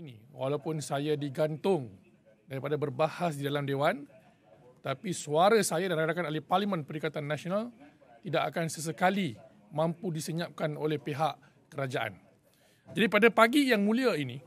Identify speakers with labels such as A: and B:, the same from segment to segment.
A: ini, walaupun saya digantung daripada berbahas di dalam Dewan, tapi suara saya dan rakan-rakan ahli Parlimen Perikatan Nasional tidak akan sesekali mampu disenyapkan oleh pihak kerajaan. Jadi pada pagi yang mulia ini,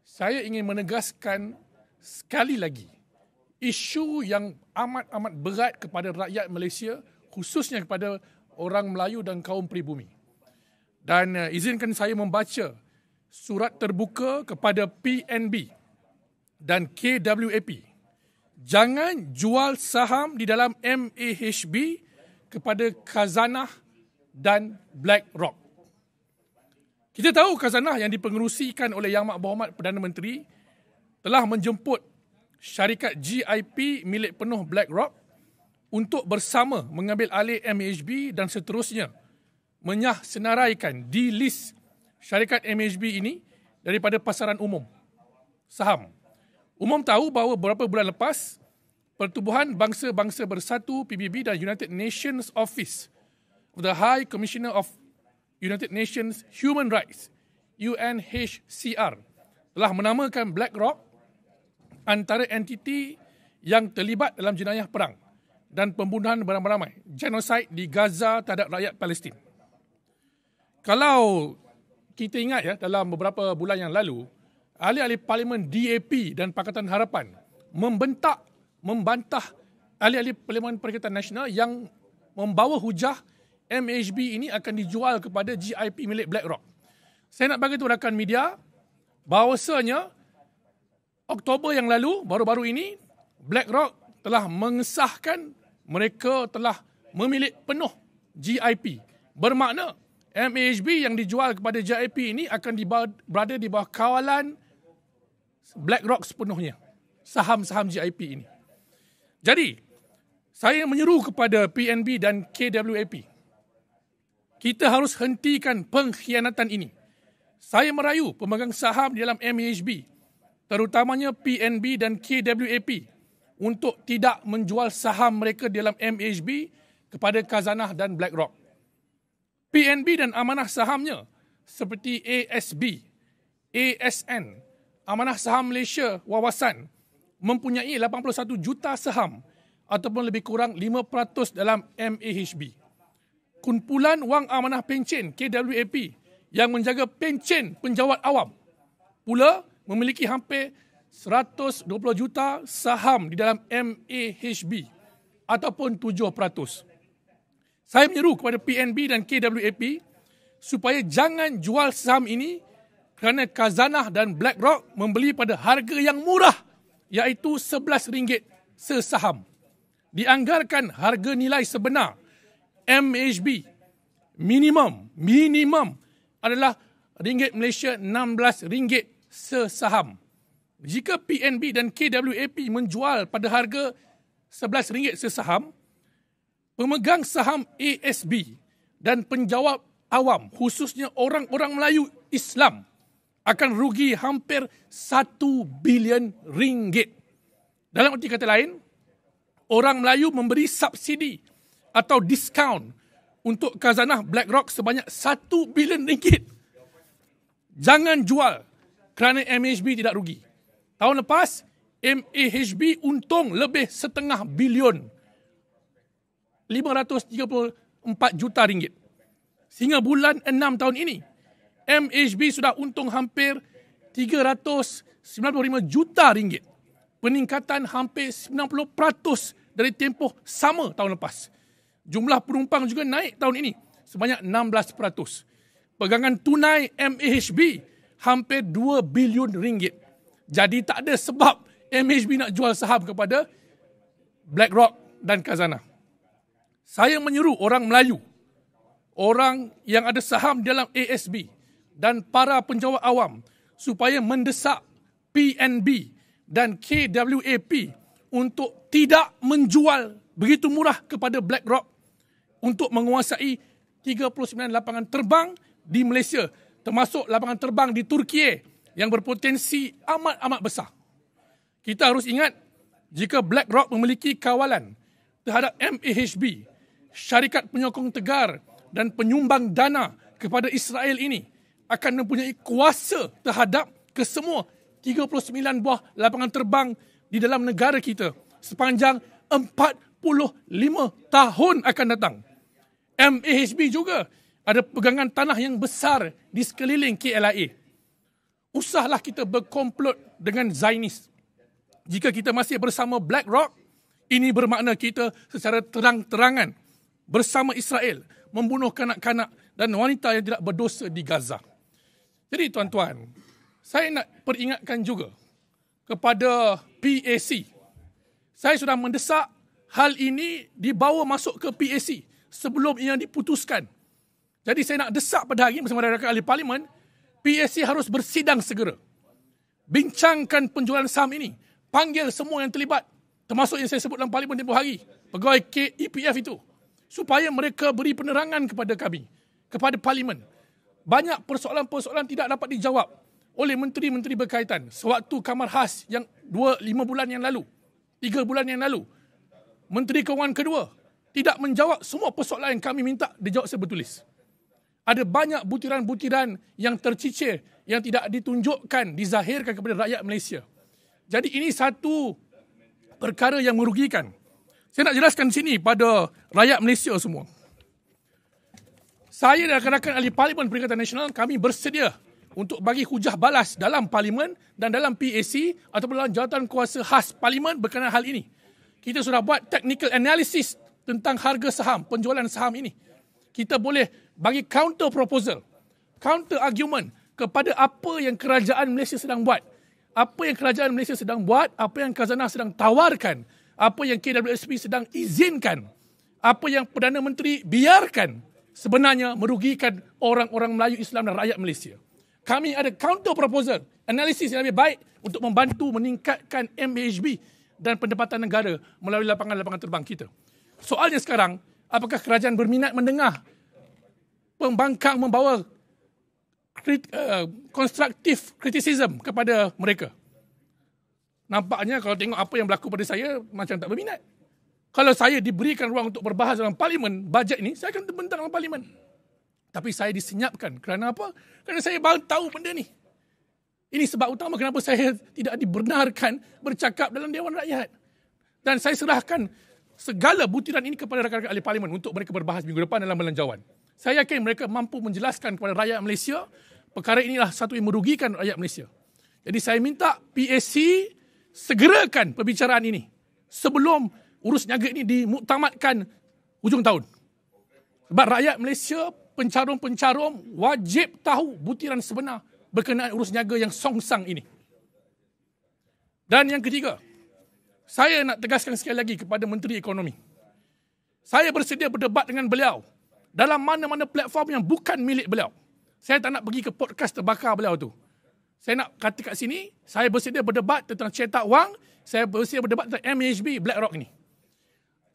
A: saya ingin menegaskan sekali lagi isu yang amat-amat berat kepada rakyat Malaysia, khususnya kepada orang Melayu dan kaum pribumi. Dan izinkan saya membaca surat terbuka kepada PNB dan KWAP. Jangan jual saham di dalam MAHB kepada Khazanah dan BlackRock. Kita tahu Khazanah yang dipengerusikan oleh Yang Berhormat Perdana Menteri telah menjemput syarikat GIP milik penuh BlackRock untuk bersama mengambil alih MAHB dan seterusnya menyah-senaraikan delist syarikat MAHB ini daripada pasaran umum saham. Umum tahu bahawa beberapa bulan lepas, Pertubuhan Bangsa-Bangsa Bersatu PBB dan United Nations Office of the High Commissioner of United Nations Human Rights, UNHCR, telah menamakan BlackRock antara entiti yang terlibat dalam jenayah perang dan pembunuhan beramai-ramai, genosid di Gaza terhadap rakyat Palestin. Kalau kita ingat ya, dalam beberapa bulan yang lalu, ahli-ahli Parlimen DAP dan Pakatan Harapan membantah ahli-ahli Parlimen Perikatan Nasional yang membawa hujah MAHB ini akan dijual kepada GIP milik BlackRock. Saya nak bagi tahu rakan media bahawasanya Oktober yang lalu, baru-baru ini, BlackRock telah mengesahkan mereka telah memilik penuh GIP. Bermakna MAHB yang dijual kepada GIP ini akan berada di bawah kawalan BlackRock sepenuhnya, saham-saham GIP ini. Jadi, saya menyeru kepada PNB dan KWAP, kita harus hentikan pengkhianatan ini. Saya merayu pemegang saham di dalam MAHB, terutamanya PNB dan KWAP, untuk tidak menjual saham mereka di dalam MAHB kepada Khazanah dan BlackRock. PNB dan amanah sahamnya seperti ASB, ASN, Amanah Saham Malaysia Wawasan mempunyai 81 juta saham ataupun lebih kurang 5% dalam MAHB. Kumpulan Wang Amanah Pencen KWAP yang menjaga pencen penjawat awam pula memiliki hampir 120 juta saham di dalam MAHB ataupun 7%. Saya menyeru kepada PNB dan KWAP supaya jangan jual saham ini kerana Khazanah dan BlackRock membeli pada harga yang murah, iaitu RM11 sesaham. Dianggarkan harga nilai sebenar MAHB minimum adalah ringgit Malaysia RM16 sesaham. Jika PNB dan KWAP menjual pada harga RM11 sesaham, pemegang saham ASB dan penjawat awam, khususnya orang-orang Melayu Islam, akan rugi hampir RM1 bilion. Dalam arti kata lain, orang Melayu memberi subsidi atau diskaun untuk Khazanah BlackRock sebanyak RM1 bilion. Jangan jual kerana MAHB tidak rugi. Tahun lepas, MAHB untung lebih RM500 bilion. 534 juta ringgit. Sehingga bulan 6 tahun ini, MAHB sudah untung hampir 395 juta ringgit. Peningkatan hampir 90% dari tempoh sama tahun lepas. Jumlah penumpang juga naik tahun ini sebanyak 16%. Pegangan tunai MAHB hampir 2 bilion ringgit. Jadi tak ada sebab MAHB nak jual saham kepada BlackRock dan Khazanah. Saya menyeru orang Melayu, orang yang ada saham dalam ASB dan para penjawat awam supaya mendesak PNB dan KWAP untuk tidak menjual begitu murah kepada BlackRock untuk menguasai 39 lapangan terbang di Malaysia, termasuk lapangan terbang di Turki yang berpotensi amat-amat besar. Kita harus ingat, jika BlackRock memiliki kawalan terhadap MAHB, syarikat penyokong tegar dan penyumbang dana kepada Israel ini akan mempunyai kuasa terhadap kesemua 39 buah lapangan terbang di dalam negara kita sepanjang 45 tahun akan datang. MAHB juga ada pegangan tanah yang besar di sekeliling KLIA. Usahlah kita berkomplot dengan Zionis. Jika kita masih bersama BlackRock, ini bermakna kita secara terang-terangan bersama Israel membunuh kanak-kanak dan wanita yang tidak berdosa di Gaza. Jadi tuan-tuan, saya nak peringatkan juga kepada PAC. Saya sudah mendesak hal ini dibawa masuk ke PAC sebelum ia diputuskan. Jadi saya nak desak pada hari ini bersama rakan-rakan ahli parlimen, PAC harus bersidang segera. Bincangkan penjualan saham ini. Panggil semua yang terlibat, termasuk yang saya sebut dalam parlimen tempoh hari, pegawai EPF itu, supaya mereka beri penerangan kepada kami, kepada parlimen. Banyak persoalan-persoalan tidak dapat dijawab oleh menteri-menteri berkaitan. Sewaktu Kamar Khas yang 5 bulan yang lalu, 3 bulan yang lalu, Menteri Kewangan kedua tidak menjawab semua persoalan yang kami minta dijawab secara bertulis. Ada banyak butiran-butiran yang tercicir, yang tidak ditunjukkan, dizahirkan kepada rakyat Malaysia. Jadi ini satu perkara yang merugikan. Saya nak jelaskan di sini pada rakyat Malaysia semua. Saya dan rakan-rakan ahli Parlimen Perikatan Nasional, kami bersedia untuk bagi hujah balas dalam Parlimen dan dalam PAC ataupun dalam jawatan kuasa khas Parlimen berkenaan hal ini. Kita sudah buat technical analysis tentang harga saham, penjualan saham ini. Kita boleh bagi counter proposal, counter argument kepada apa yang kerajaan Malaysia sedang buat. Apa yang kerajaan Malaysia sedang buat, apa yang Khazanah sedang tawarkan, apa yang KWSP sedang izinkan, apa yang Perdana Menteri biarkan, sebenarnya merugikan orang-orang Melayu Islam dan rakyat Malaysia. Kami ada counter proposal, analisis yang lebih baik untuk membantu meningkatkan MAHB dan pendapatan negara melalui lapangan-lapangan terbang kita. Soalnya sekarang, apakah kerajaan berminat mendengar pembangkang membawa constructive criticism kepada mereka? Nampaknya kalau tengok apa yang berlaku pada saya, macam tak berminat. Kalau saya diberikan ruang untuk berbahas dalam parlimen, bajet ini, saya akan terbentang dalam parlimen. Tapi saya disenyapkan. Kerana apa? Kerana saya baru tahu benda ni. Ini sebab utama kenapa saya tidak dibenarkan bercakap dalam Dewan Rakyat. Dan saya serahkan segala butiran ini kepada rakan-rakan ahli parlimen untuk mereka berbahas minggu depan dalam belanjawan. Saya yakin mereka mampu menjelaskan kepada rakyat Malaysia, perkara inilah satu yang merugikan rakyat Malaysia. Jadi saya minta PAC segerakan perbicaraan ini sebelum urus niaga ini dimuktamadkan hujung tahun. Sebab rakyat Malaysia, pencarum-pencarum wajib tahu butiran sebenar berkenaan urus niaga yang songsang ini. Dan yang ketiga, saya nak tegaskan sekali lagi kepada Menteri Ekonomi. Saya bersedia berdebat dengan beliau dalam mana-mana platform yang bukan milik beliau. Saya tak nak pergi ke podcast terbakar beliau tu. Saya nak kata kat sini, saya bersedia berdebat tentang cetak wang, saya bersedia berdebat tentang MAHB, BlackRock ni.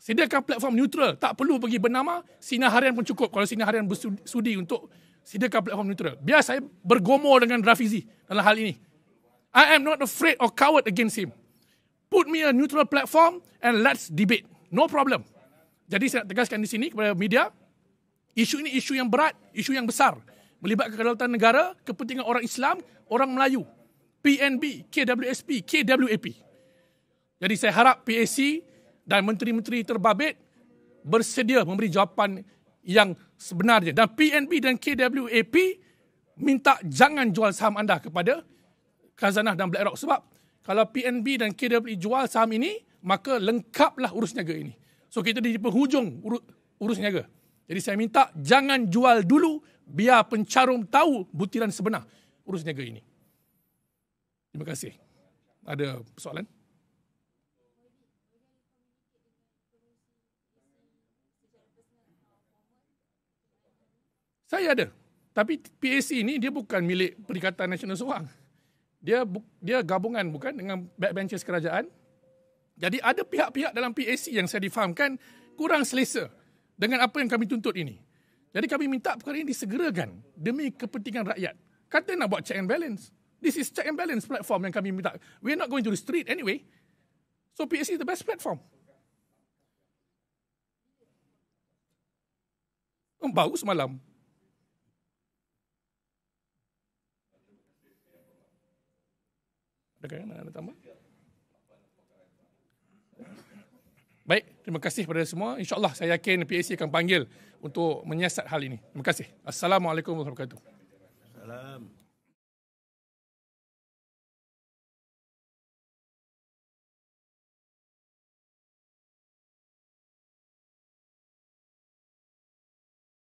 A: Sediakan platform neutral, tak perlu pergi bernama Sinar Harian pun cukup kalau Sinar Harian bersudi untuk sediakan platform neutral. Biar saya bergomor dengan Rafizi dalam hal ini. I am not afraid or coward against him. Put me a neutral platform and let's debate. No problem. Jadi saya nak tegaskan di sini kepada media, isu ini isu yang berat, isu yang besar. Melibatkan kedaulatan negara, kepentingan orang Islam, orang Melayu, PNB, KWSP, KWAP. Jadi saya harap PAC dan menteri-menteri terbabit bersedia memberi jawapan yang sebenarnya. Dan PNB dan KWAP minta jangan jual saham anda kepada Khazanah dan BlackRock. Sebab kalau PNB dan KWAP jual saham ini, maka lengkaplah urus niaga ini. So kita di penghujung urus niaga. Jadi saya minta jangan jual dulu, biar pencarum tahu butiran sebenar urus niaga ini. Terima kasih. Ada persoalan? Saya ada. Tapi PAC ini dia bukan milik Perikatan Nasional seorang. Dia gabungan bukan dengan backbenchers kerajaan. Jadi ada pihak-pihak dalam PAC yang saya difahamkan kurang selesa dengan apa yang kami tuntut ini. Jadi kami minta perkara ini disegerakan demi kepentingan rakyat. Kata nak buat check and balance. This is check and balance platform yang kami minta. We are not going to the street anyway. So PAC is the best platform. Baru semalam. Mana ada tambah? Baik, terima kasih kepada semua. InsyaAllah saya yakin PAC akan panggil untuk menyiasat hal ini. Terima kasih. Assalamualaikum warahmatullahi wabarakatuh.
B: Salam.